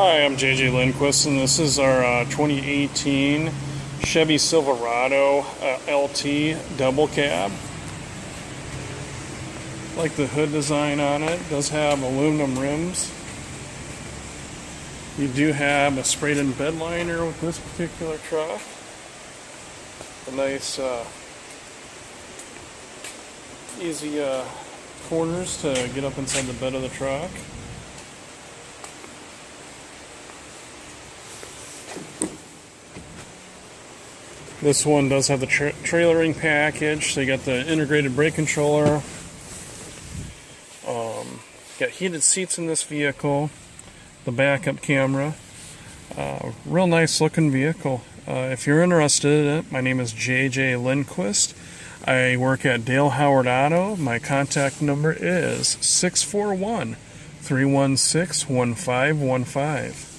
Hi, I'm JJ Lindquist, and this is our 2018 Chevy Silverado LT double cab. Like the hood design on it, does have aluminum rims. You do have a sprayed-in bed liner with this particular truck. A nice, easy corners to get up inside the bed of the truck. This one does have the trailering package, so you got the integrated brake controller. Got heated seats in this vehicle, the backup camera. Real nice looking vehicle. If you're interested in it, my name is JJ Lindquist. I work at Dale Howard Auto. My contact number is 641-316-1515.